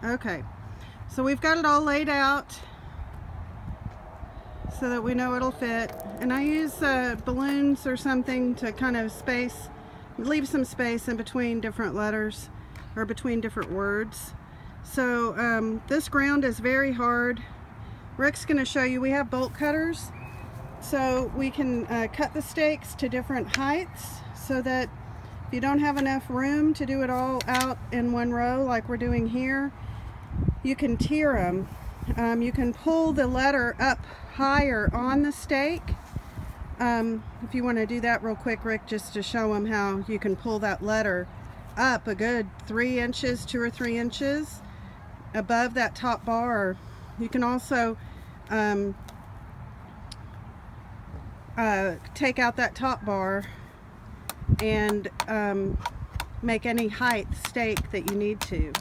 Okay, so we've got it all laid out so that we know it'll fit, and I use balloons or something to kind of leave some space in between different letters or between different words. So this ground is very hard. Rick's going to show you. We have bolt cutters, so we can cut the stakes to different heights, so that if you don't have enough room to do it all out in one row like we're doing here, you can tier them. You can pull the letter up higher on the stake. If you want to do that real quick, Rick, just to show them how you can pull that letter up a good 3 inches, 2 or 3 inches above that top bar. You can also take out that top bar and make any height stake that you need to.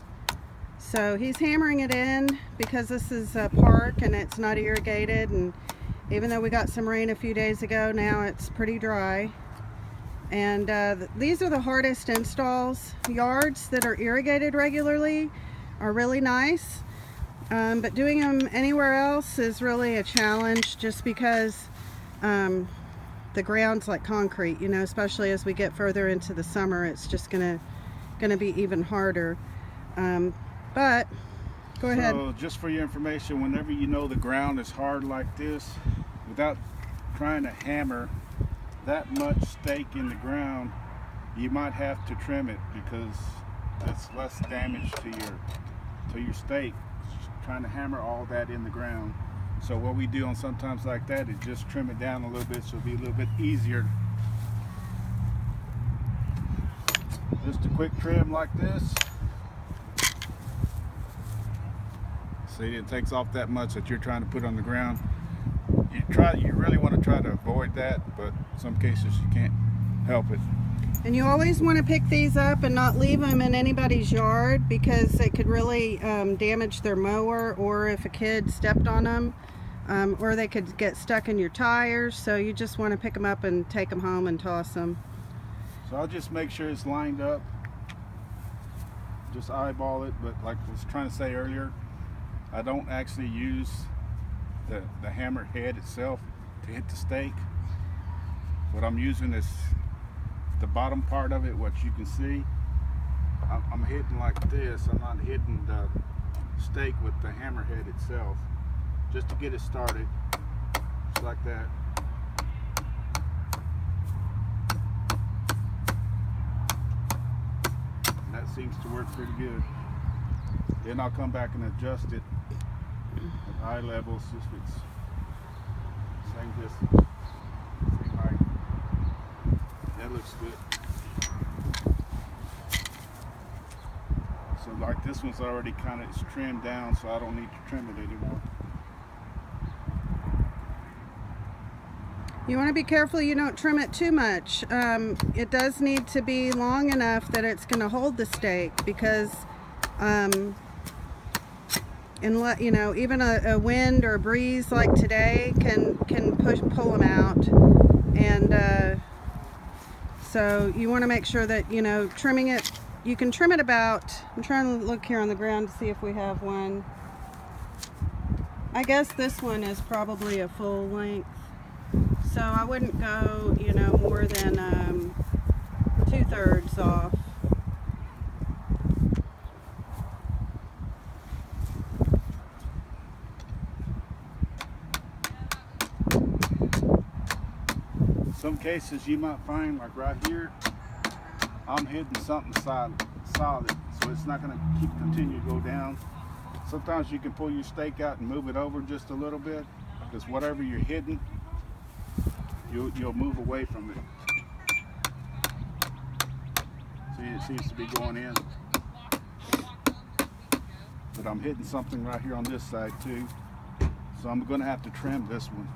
So he's hammering it in because this is a park and it's not irrigated, and even though we got some rain a few days ago, now it's pretty dry. And these are the hardest installs. Yards that are irrigated regularly are really nice, but doing them anywhere else is really a challenge, just because the ground's like concrete, you know, especially as we get further into the summer. It's just gonna be even harder. But go ahead. So just for your information, whenever you know the ground is hard like this, without trying to hammer that much stake in the ground, you might have to trim it, because it's less damage to your stake trying to hammer all that in the ground. So what we do on sometimes like that is just trim it down a little bit, so it'll be a little bit easier. Just a quick trim like this. See, it takes off that much that you're trying to put on the ground. You really want to try to avoid that, but in some cases you can't help it. And you always want to pick these up and not leave them in anybody's yard, because it could really damage their mower, or if a kid stepped on them, or they could get stuck in your tires. So you just want to pick them up and take them home and toss them. So I'll just make sure it's lined up. Just eyeball it, but like I was trying to say earlier, I don't actually use the hammer head itself to hit the stake. What I'm using is the bottom part of it, what you can see. I'm hitting like this. I'm not hitting the stake with the hammer head itself, just to get it started, just like that. And that seems to work pretty good. Then I'll come back and adjust it at eye levels, if it's same distance, same height. That looks good. So like this one's already kind of trimmed down, so I don't need to trim it anymore. You want to be careful you don't trim it too much. It does need to be long enough that it's going to hold the stake, because and you know, even a wind or a breeze like today can pull them out. And so you want to make sure that, you know, trimming it, you can trim it about, I'm trying to look here on the ground to see if we have one. I guess this one is probably a full length, so I wouldn't go, you know, more than 2/3 off. Some cases you might find, like right here, I'm hitting something solid, so it's not going to continue to go down. Sometimes you can pull your stake out and move it over just a little bit, because whatever you're hitting, you'll move away from it. See, it seems to be going in, but I'm hitting something right here on this side too, so I'm going to have to trim this one.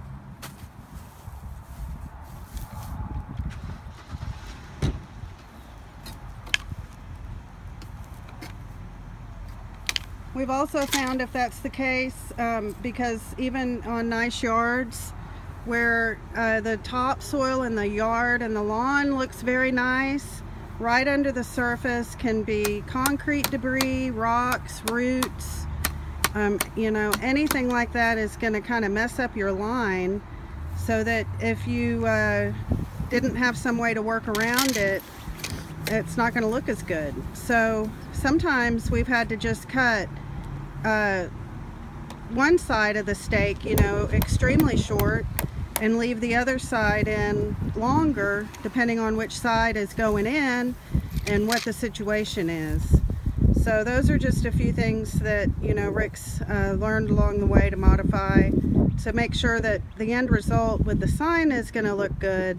We've also found, if that's the case, because even on nice yards where the topsoil in the yard and the lawn looks very nice, right under the surface can be concrete debris, rocks, roots, you know, anything like that is going to kind of mess up your line, so that if you didn't have some way to work around it, it's not going to look as good. So sometimes we've had to just cut one side of the stake, you know, extremely short, and leave the other side in longer, depending on which side is going in and what the situation is. So those are just a few things that, you know, Rick's learned along the way to modify to make sure that the end result with the sign is going to look good.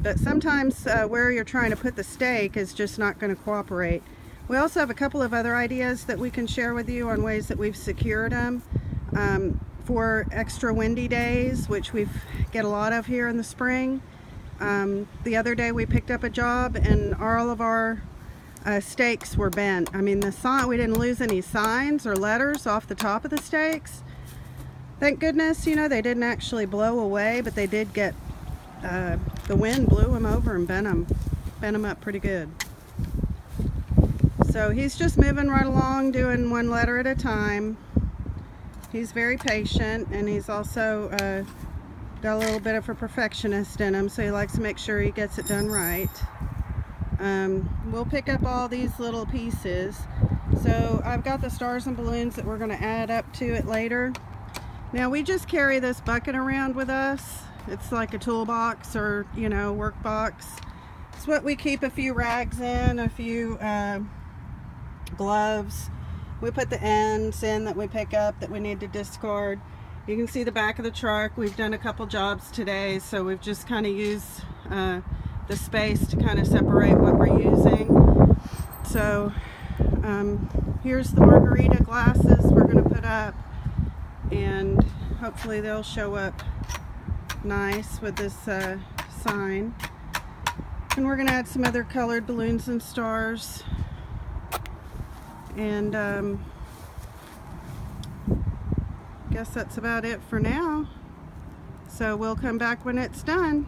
But sometimes where you're trying to put the stake is just not going to cooperate. We also have a couple of other ideas that we can share with you on ways that we've secured them for extra windy days, which we get a lot of here in the spring. The other day we picked up a job and all of our stakes were bent. I mean, the sign, we didn't lose any signs or letters off the top of the stakes. Thank goodness, you know, they didn't actually blow away, but they did get, the wind blew them over and bent them up pretty good. So he's just moving right along, doing one letter at a time. He's very patient, and he's also got a little bit of a perfectionist in him, so he likes to make sure he gets it done right. We'll pick up all these little pieces. So I've got the stars and balloons that we're going to add up to it later. Now we just carry this bucket around with us. It's like a toolbox, or, you know, work box. It's what we keep a few rags in, a few gloves. We put the ends in that we pick up that we need to discard. You can see the back of the truck. We've done a couple jobs today, so we've just kind of used the space to kind of separate what we're using. So here's the margarita glasses we're going to put up, and hopefully they'll show up nice with this sign. And we're going to add some other colored balloons and stars. And guess that's about it for now. So we'll come back when it's done.